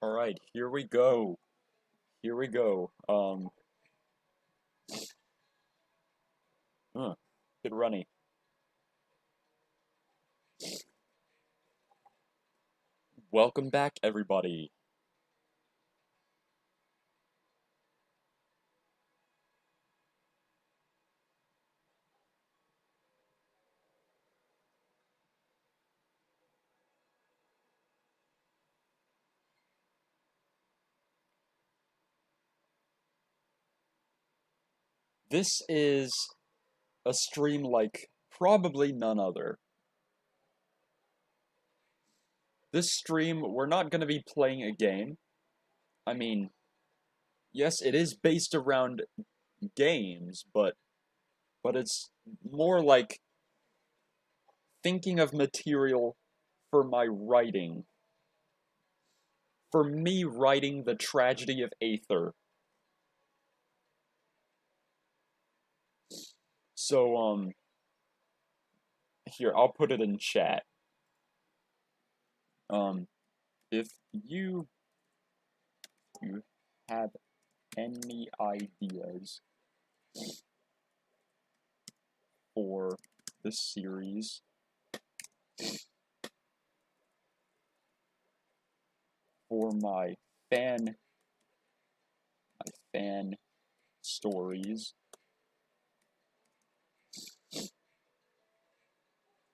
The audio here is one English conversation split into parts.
Alright, here we go. Here we go. Get runny. Welcome back, everybody. This is a stream like probably none other. This stream, we're not going to be playing a game. I mean, yes, it is based around games, but it's more like thinking of material for my writing. For me writing the Tragedy of Aether. So, here, I'll put it in chat. If you have any ideas for the series, for my fan stories,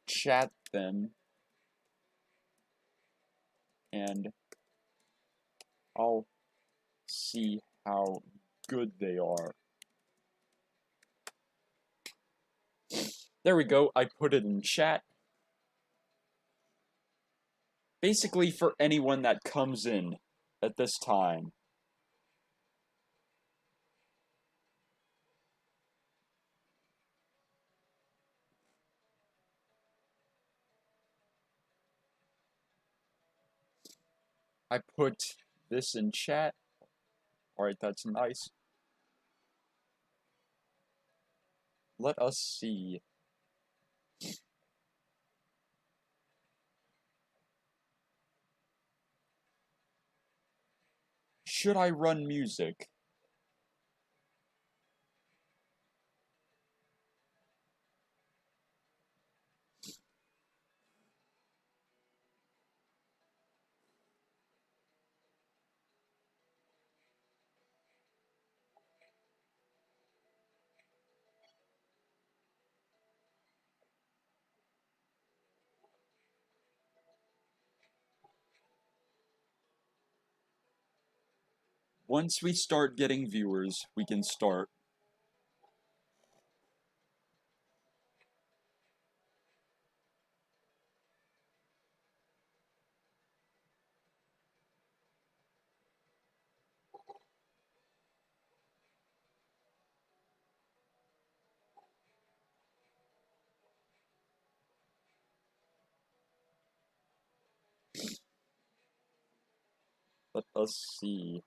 chat them, and I'll see how good they are. There we go, I put it in chat. Basically for anyone that comes in at this time. I put this in chat. Alright, that's nice. Let us see. Should I run music? Once we start getting viewers, we can start. Let us see.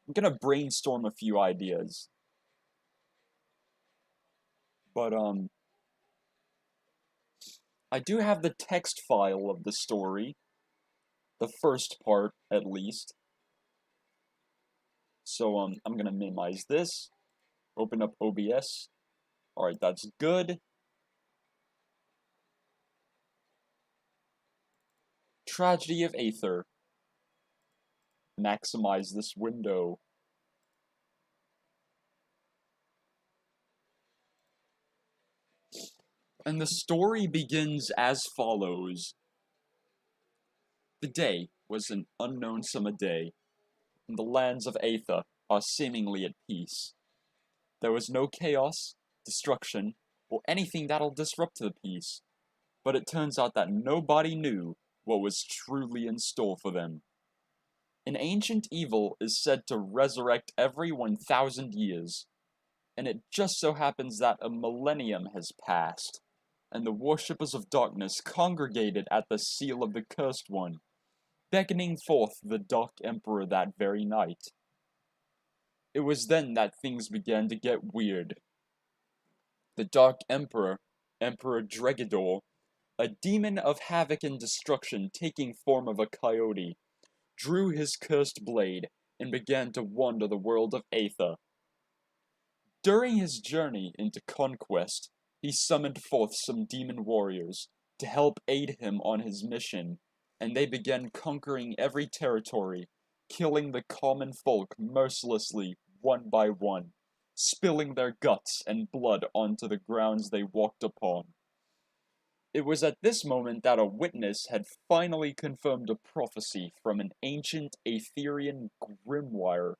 I'm gonna brainstorm a few ideas. But, I do have the text file of the story. The first part, at least. So, I'm gonna minimize this. Open up OBS. Alright, that's good. Tragedy of Aether. Maximize this window. And the story begins as follows. The day was an unknown summer day, and the lands of Aether are seemingly at peace. There was no chaos, destruction, or anything that'll disrupt the peace, but it turns out that nobody knew what was truly in store for them. An ancient evil is said to resurrect every 1,000 years, and it just so happens that a millennium has passed, and the worshippers of darkness congregated at the seal of the Cursed One, beckoning forth the Dark Emperor that very night. It was then that things began to get weird. The Dark Emperor, Emperor Dregador, A demon of havoc and destruction taking form of a coyote drew his cursed blade and began to wander the world of Aether. During his journey into conquest, he summoned forth some demon warriors to help aid him on his mission, and they began conquering every territory, killing the common folk mercilessly one by one, spilling their guts and blood onto the grounds they walked upon. It was at this moment that a witness had finally confirmed a prophecy from an ancient Aetherian grimoire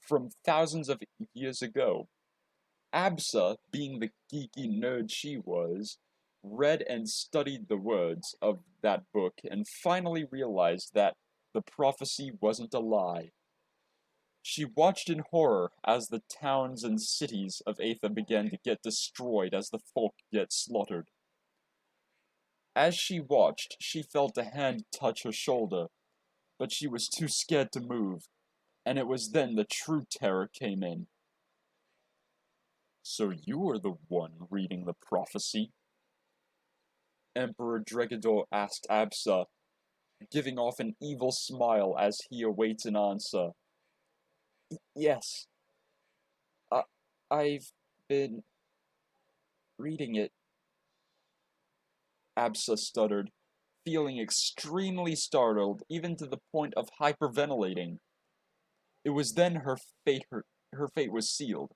from thousands of years ago. Absa, being the geeky nerd she was, read and studied the words of that book and finally realized that the prophecy wasn't a lie. She watched in horror as the towns and cities of Aether began to get destroyed as the folk get slaughtered. As she watched, she felt a hand touch her shoulder, but she was too scared to move, and it was then the true terror came in. "So you are the one reading the prophecy?" Emperor Dregador asked Absa, giving off an evil smile as he awaits an answer. "Yes. I've been reading it," Absa stuttered, feeling extremely startled, even to the point of hyperventilating. It was then her fate was sealed.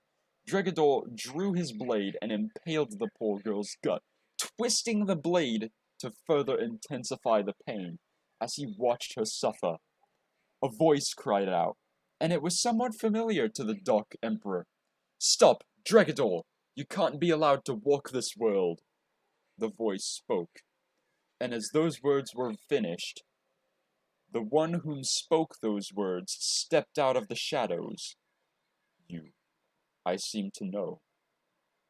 Dregador drew his blade and impaled the poor girl's gut, twisting the blade to further intensify the pain as he watched her suffer. A voice cried out, and it was somewhat familiar to the Dark Emperor. "Stop, Dregador! You can't be allowed to walk this world!" The voice spoke, and as those words were finished, the one whom spoke those words stepped out of the shadows. "You, I seem to know.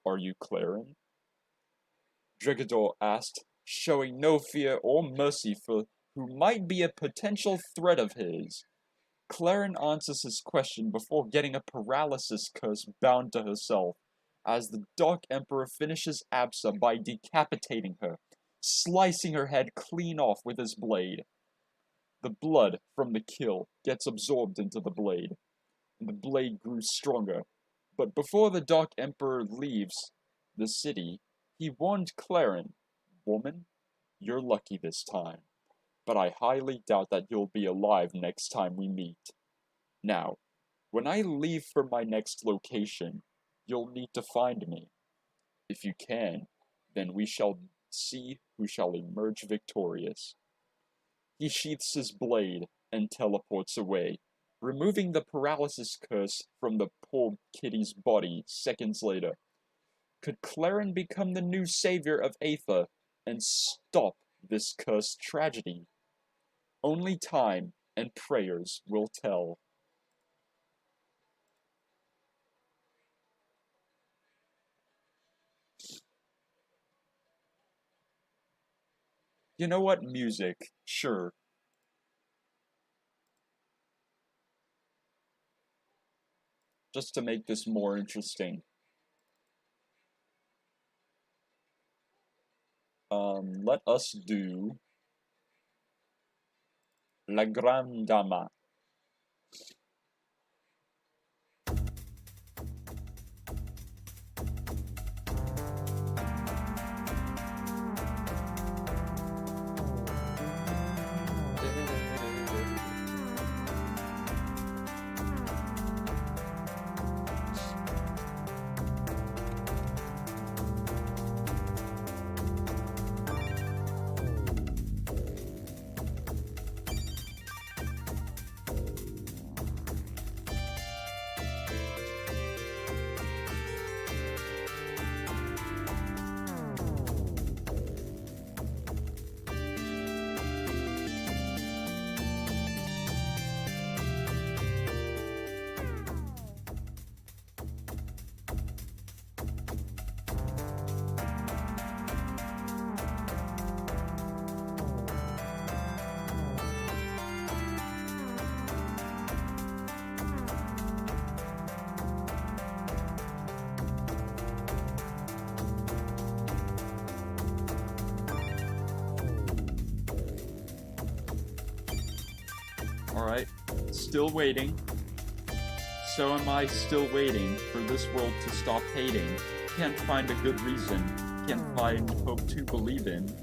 Are you Claren?" Dregador asked, showing no fear or mercy for who might be a potential threat of his. Claren answers his question before getting a paralysis curse bound to herself, as the Dark Emperor finishes Absa by decapitating her, slicing her head clean off with his blade. The blood from the kill gets absorbed into the blade, and the blade grew stronger. But before the Dark Emperor leaves the city, he warned Claren, "Woman, you're lucky this time, but I highly doubt that you'll be alive next time we meet. Now, when I leave for my next location, you'll need to find me. If you can, then we shall see who shall emerge victorious." He sheaths his blade and teleports away, removing the paralysis curse from the poor kitty's body seconds later. Could Claren become the new savior of Aether and stop this cursed tragedy? Only time and prayers will tell. You know what? Music. Sure. Just to make this more interesting. Let us do La Grande Dama. Alright, still waiting. So am I still waiting for this world to stop hating. Can't find a good reason, can't find hope to believe in.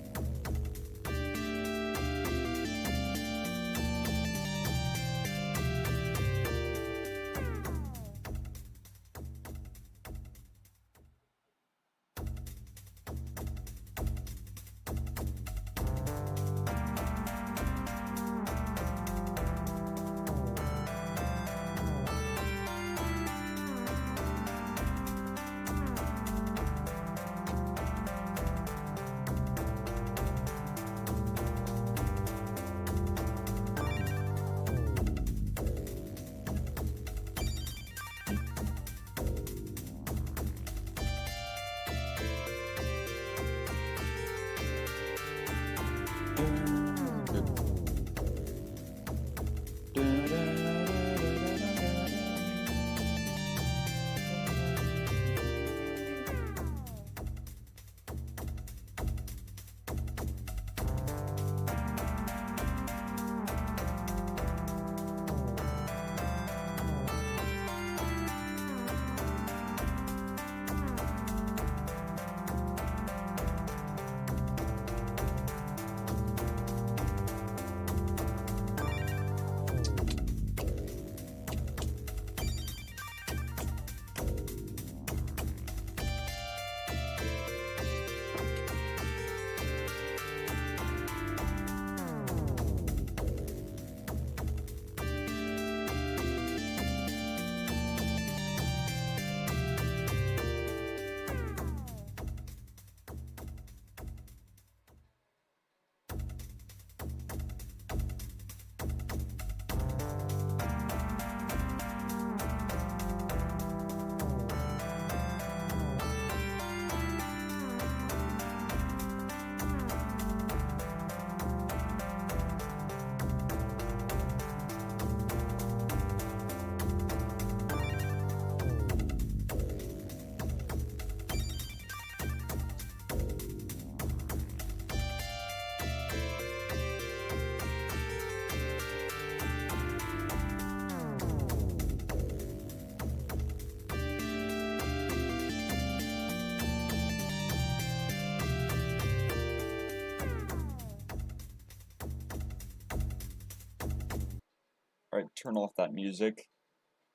Alright, turn off that music,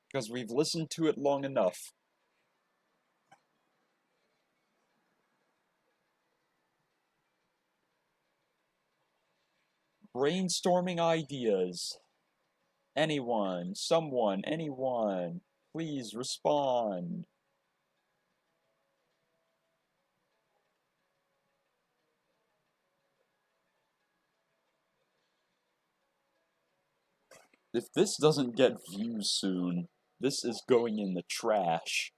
because we've listened to it long enough. Brainstorming ideas. Anyone, someone, anyone, please respond. If this doesn't get views soon, this is going in the trash.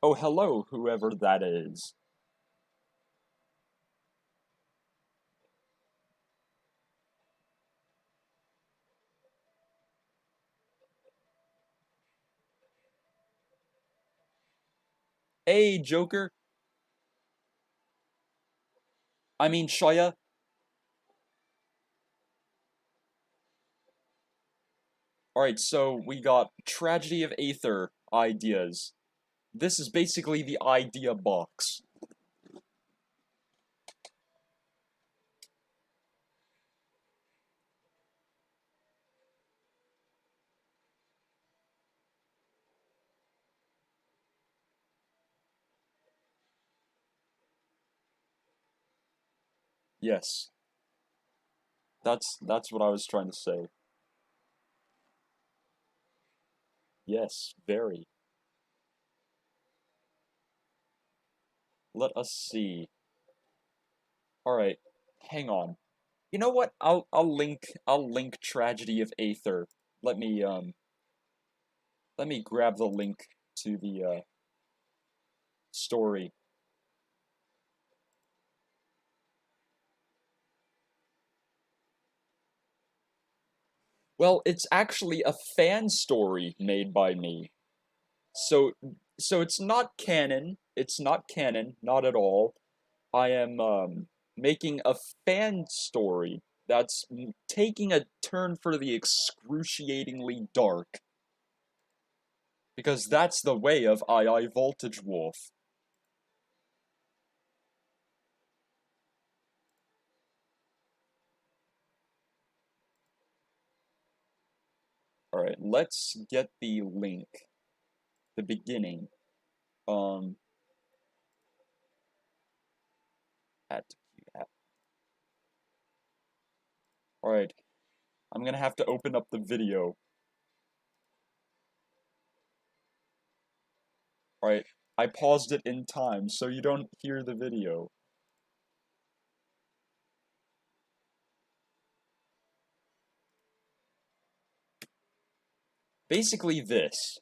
Oh, hello, whoever that is. Hey, Joker. I mean, Shia. Alright, so we got Tragedy of Aether ideas. This is basically the idea box. Yes. That's what I was trying to say. Yes, very. Let us see. Alright, hang on. You know what? I'll link Tragedy of Aether. Let me let me grab the link to the story. Well, it's actually a fan story made by me. So so it's not canon. It's not canon, not at all. I am making a fan story that's taking a turn for the excruciatingly dark. Because that's the way of iiVoltageWolf. Alright, let's get the link. The beginning. Um, at, Alright, I'm gonna have to open up the video. Alright, I paused it in time so you don't hear the video. Basically this.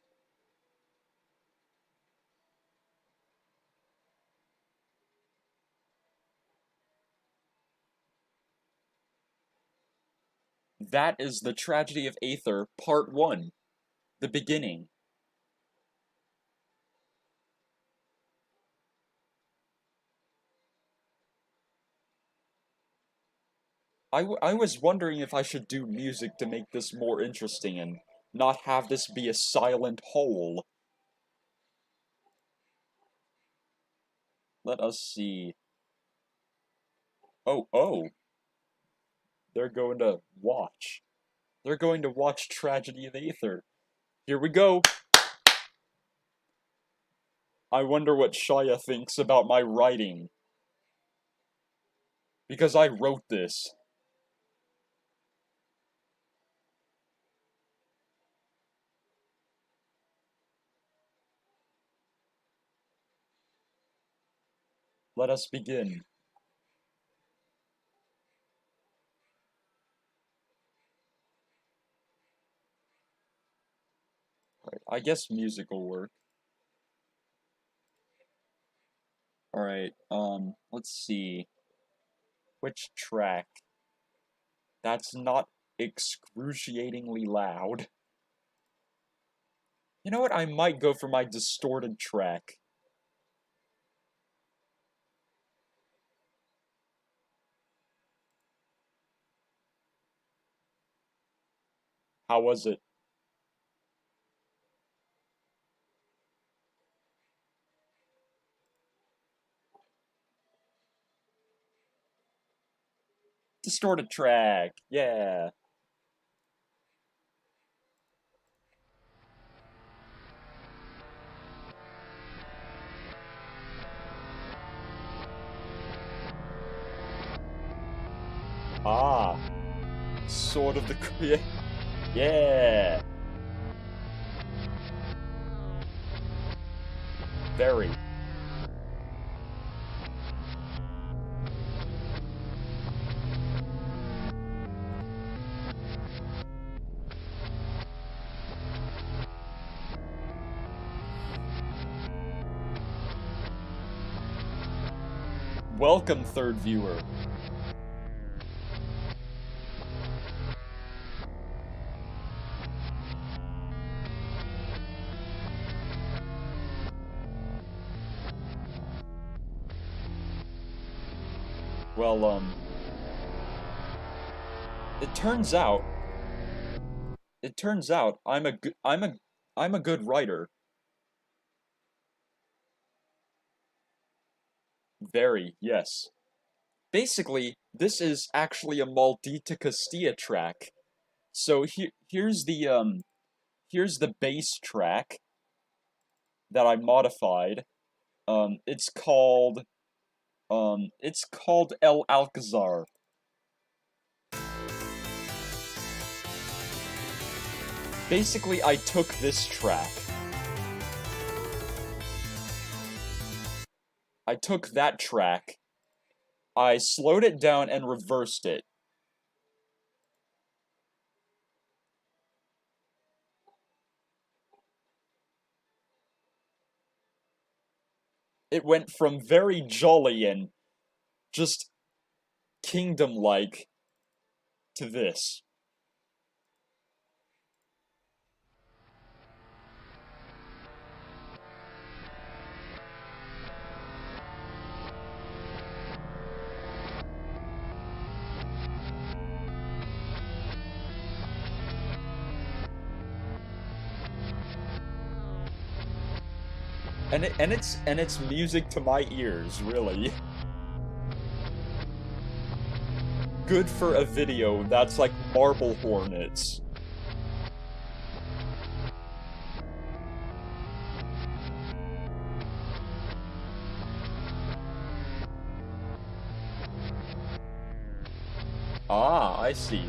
That is the Tragedy of Aether, Part 1. The beginning. I was wondering if I should do music to make this more interesting and not have this be a silent hole. Let us see. Oh. They're going to watch. They're going to watch Tragedy of Aether. Here we go. I wonder what Shia thinks about my writing. Because I wrote this. Let us begin. Alright, I guess music will work. Alright, let's see. Which track? That's not excruciatingly loud. You know what? I might go for my distorted track. How was it? Distorted track. Yeah. Ah. Sort of the... Yeah. Very. Welcome, third viewer. Well, it turns out I'm a good writer. Very, yes. Basically, this is actually a Maldita Castilla track. So here's the bass track that I modified. It's called El Alcazar. Basically, I took this track. I took that track, I slowed it down and reversed it. it went from very jolly and just kingdom-like to this. And it's music to my ears, really. Good for a video that's like Marble Hornets. Ah, I see.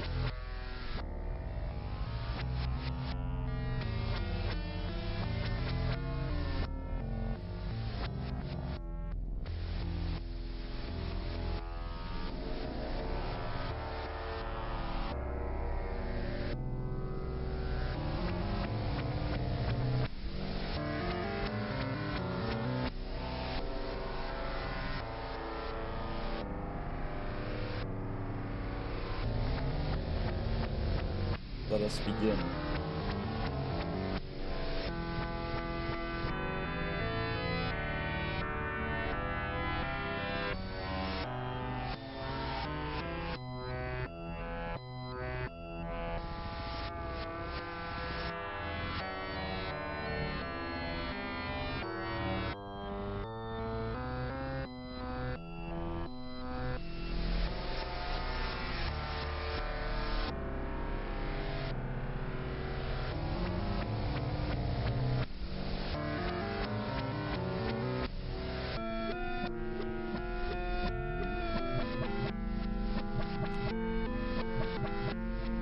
Let us begin.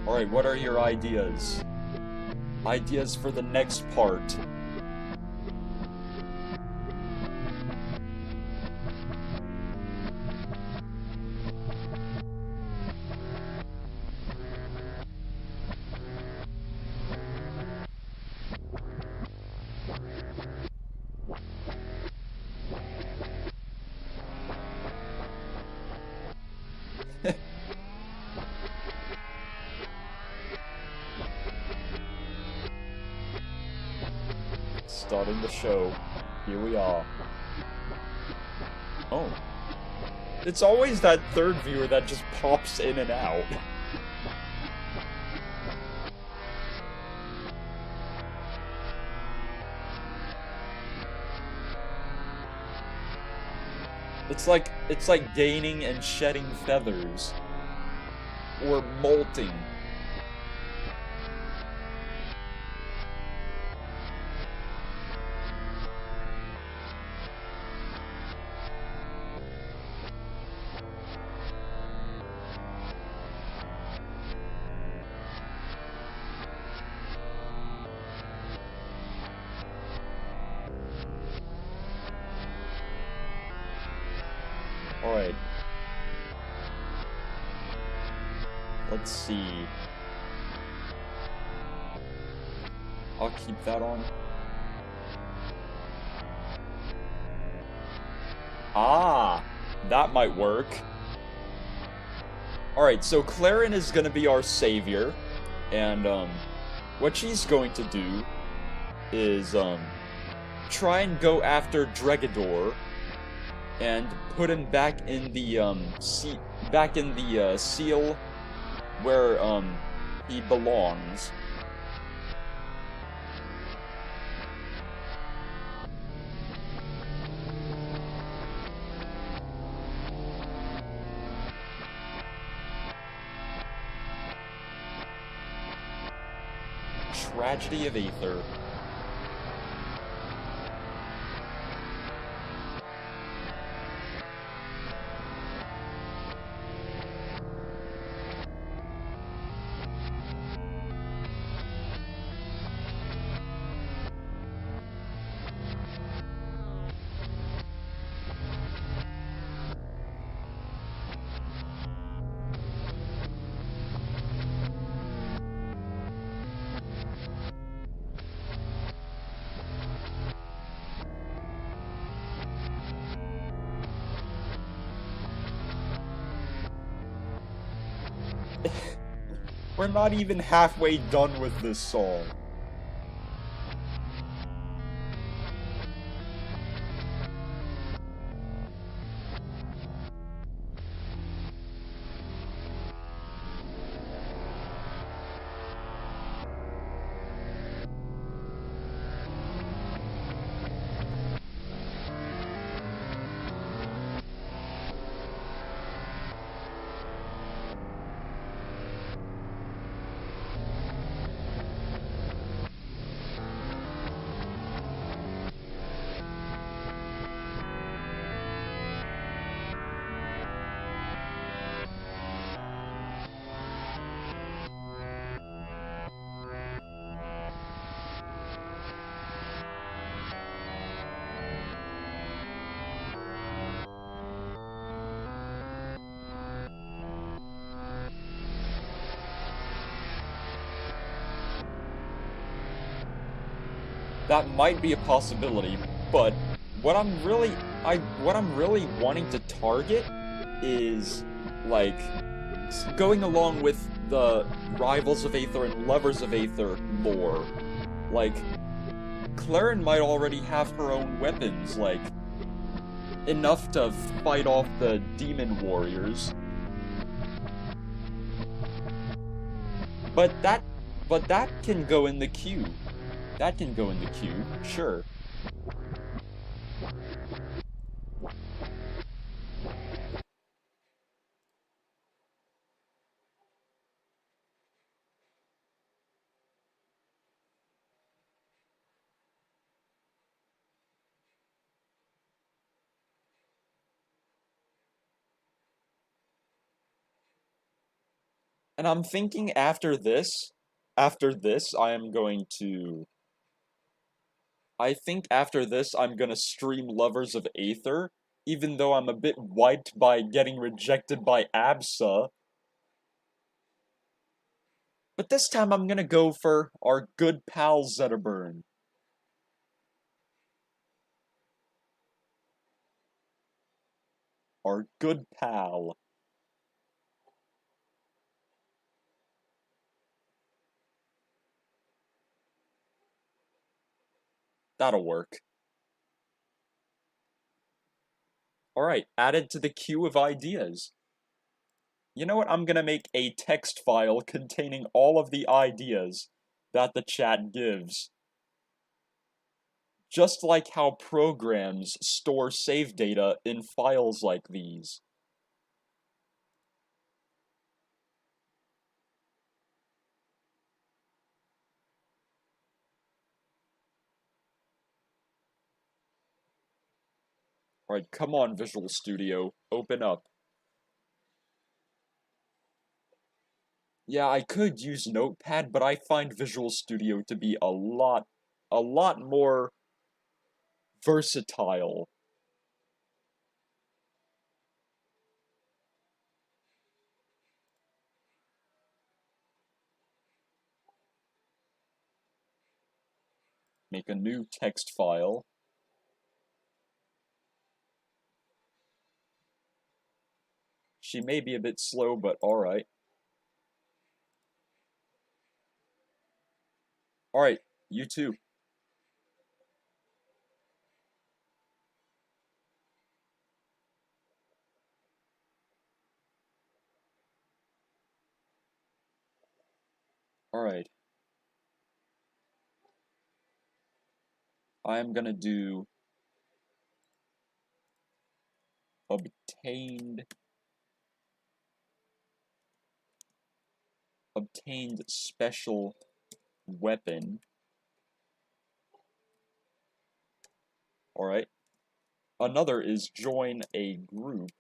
Alright, what are your ideas? Ideas for the next part? Starting the show. Here we are. Oh. It's always that third viewer that just pops in and out. It's like gaining and shedding feathers. Or molting. Alright. Let's see. I'll keep that on. Ah! That might work. Alright, so Clarin is gonna be our savior. And, what she's going to do is, try and go after Dregador and put him back in the seal where he belongs. Tragedy of Aether. We're not even halfway done with this song. That might be a possibility, but what I'm really wanting to target is like going along with the Rivals of Aether and Lovers of Aether lore. Like Claren might already have her own weapons, like enough to fight off the demon warriors. But that can go in the queue. That can go in the queue, sure. And I'm thinking after this, I am going to... I think after this, I'm gonna stream Lovers of Aether, even though I'm a bit wiped by getting rejected by ABSA. But this time I'm gonna go for our good pal Zetterburn. Our good pal. That'll work. Alright, added to the queue of ideas. You know what? I'm gonna make a text file containing all of the ideas that the chat gives. Just like how programs store save data in files like these. Alright, come on, Visual Studio. Open up. Yeah, I could use Notepad, but I find Visual Studio to be a lot more versatile. Make a new text file. She may be a bit slow, but alright. Alright, you too. Alright. I am gonna do obtained special weapon. Alright. Another is join a group.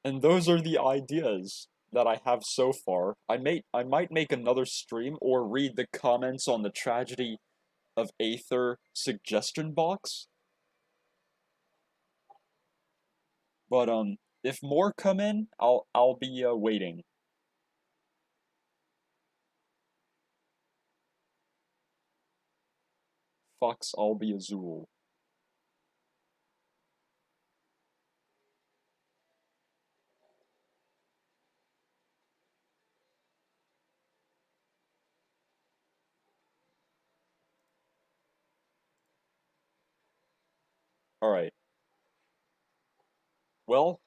And those are the ideas that I have so far. I might make another stream or read the comments on the Tragedy of Aether suggestion box. But if more come in, I'll be waiting. Fox, I'll be Azul. All right. Well,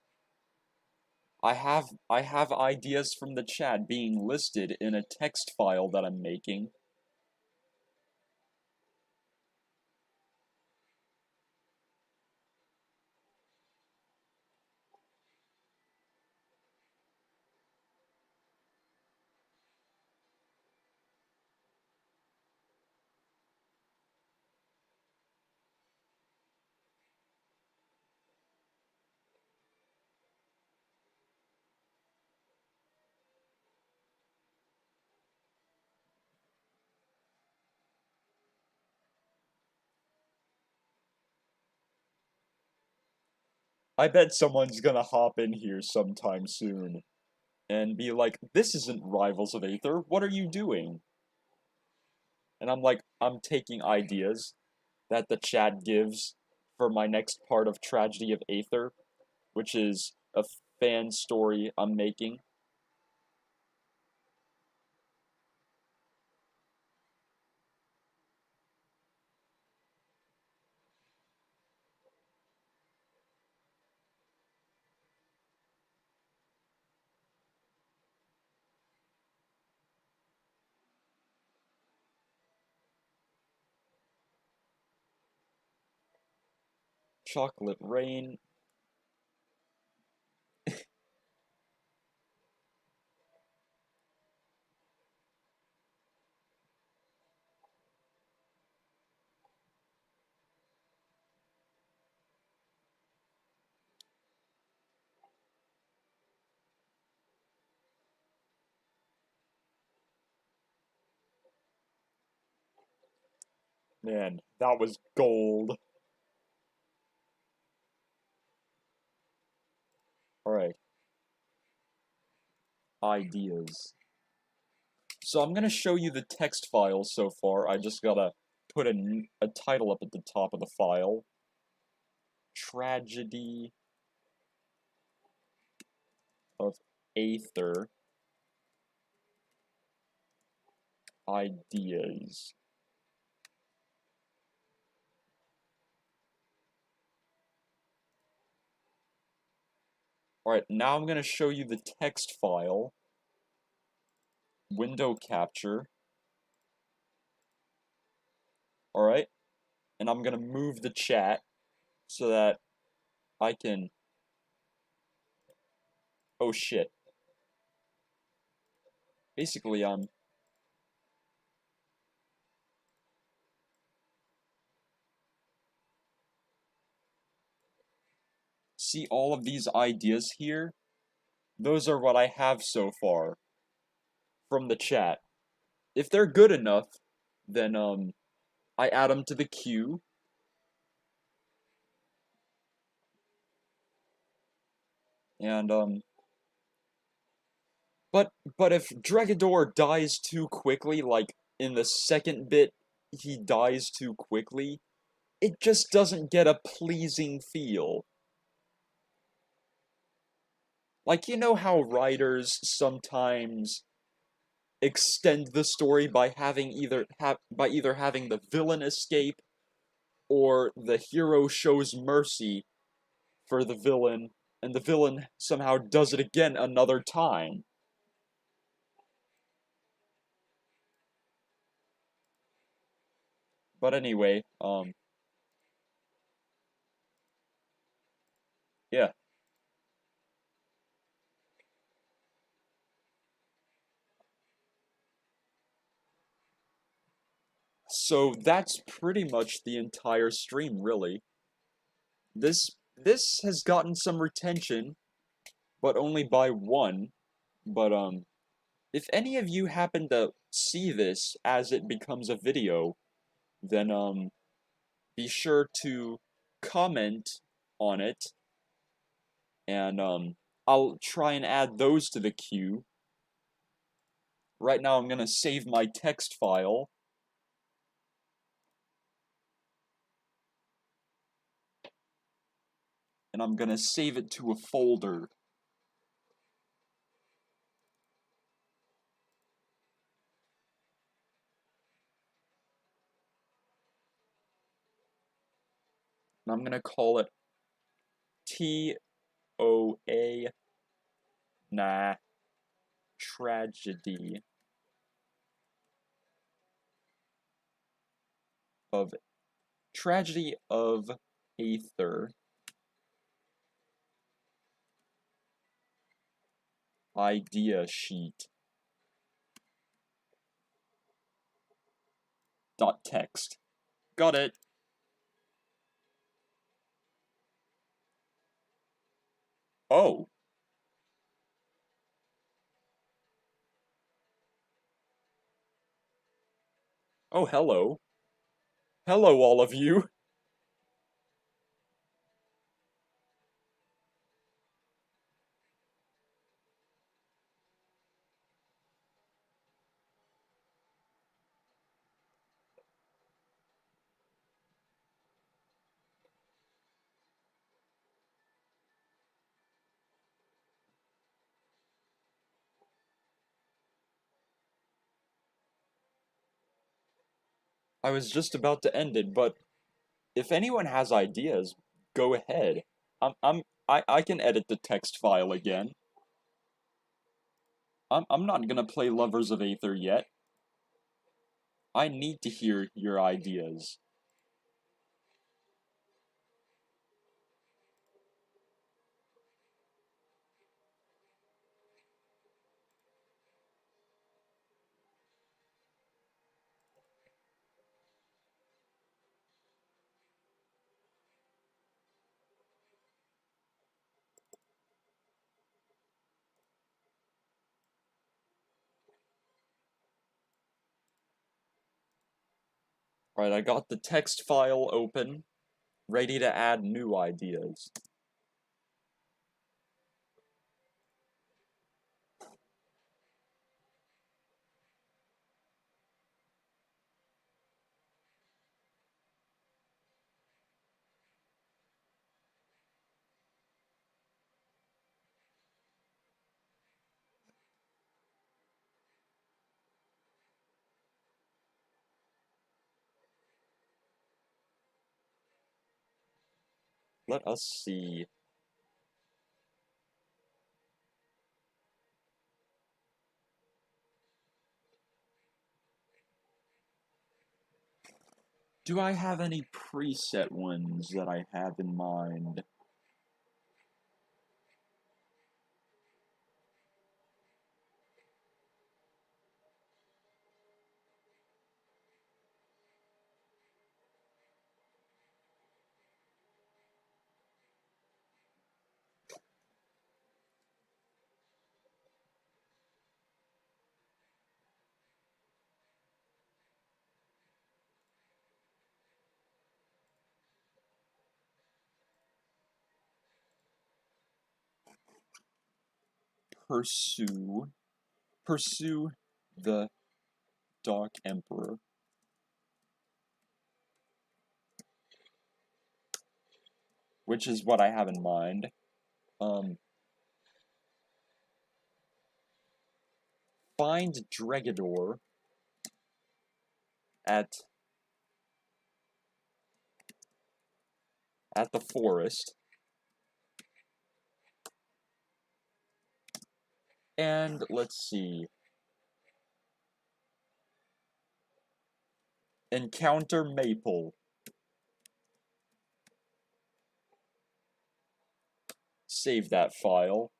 I have ideas from the chat being listed in a text file that I'm making. I bet someone's gonna hop in here sometime soon and be like, "This isn't Rivals of Aether. What are you doing?" And I'm like, "I'm taking ideas that the chat gives for my next part of Tragedy of Aether, which is a fan story I'm making." Chocolate Rain. Man, that was gold. Alright, ideas. So I'm gonna show you the text file so far. I just gotta put a title up at the top of the file. Tragedy of Aether ideas. Alright, now I'm gonna show you the text file. Window capture. Alright, and I'm gonna move the chat so that I can... Oh shit. Basically, see all of these ideas here? Those are what I have so far from the chat. If they're good enough, then I add them to the queue. And but if Dregador dies too quickly, like in the second bit he dies too quickly, it just doesn't get a pleasing feel. Like, you know how writers sometimes extend the story by having either having the villain escape or the hero shows mercy for the villain and the villain somehow does it again another time. But anyway, yeah. So that's pretty much the entire stream, really. This has gotten some retention, but only by one. But if any of you happen to see this as it becomes a video, then be sure to comment on it and I'll try and add those to the queue. Right now I'm gonna save my text file. And I'm gonna save it to a folder. And I'm gonna call it TOA Tragedy of Aether idea sheet dot text. Got it. Oh. Oh, hello. Hello, all of you. I was just about to end it, but if anyone has ideas, go ahead. I can edit the text file again. I'm not gonna play Lovers of Aether yet. I need to hear your ideas. Right, I got the text file open, ready to add new ideas. Let us see. Do I have any preset ones that I have in mind? Pursue the Dark Emperor. Which is what I have in mind. Find Dregador at the forest. And let's see. Encounter Maple. Save that file.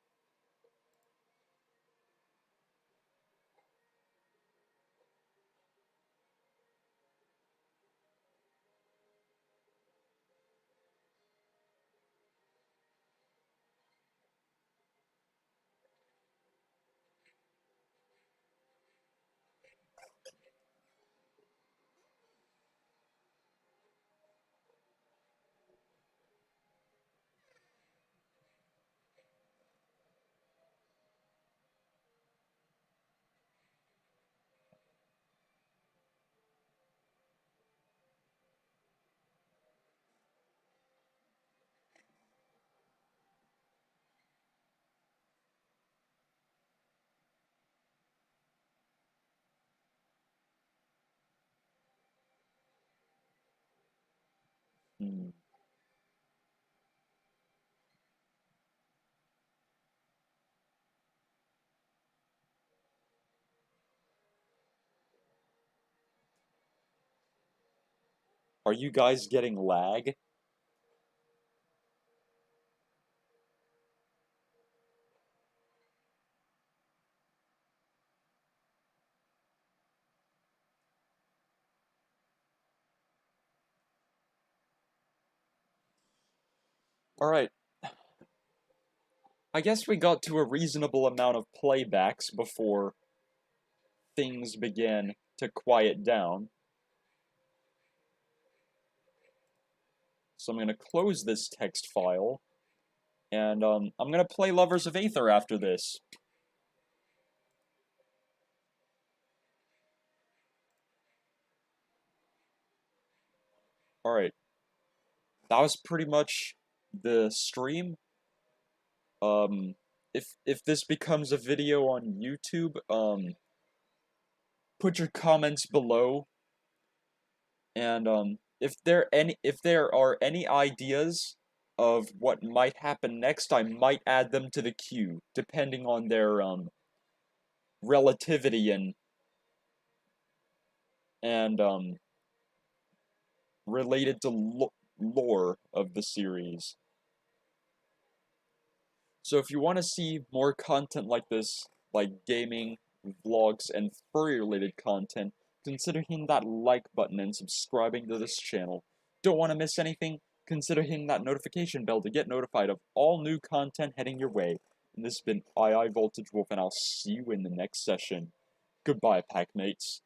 Hmm. Are you guys getting lag? Alright, I guess we got to a reasonable amount of playbacks before things began to quiet down. So I'm going to close this text file, and I'm going to play Lovers of Aether after this. Alright, that was pretty much the stream. If this becomes a video on YouTube, put your comments below, and if there are any ideas of what might happen next, I might add them to the queue, depending on their relativity and related to lore of the series. So if you want to see more content like this, like gaming, vlogs, and furry-related content, consider hitting that like button and subscribing to this channel. Don't want to miss anything? Consider hitting that notification bell to get notified of all new content heading your way. And this has been iiVoltageWolf, and I'll see you in the next session. Goodbye, Packmates.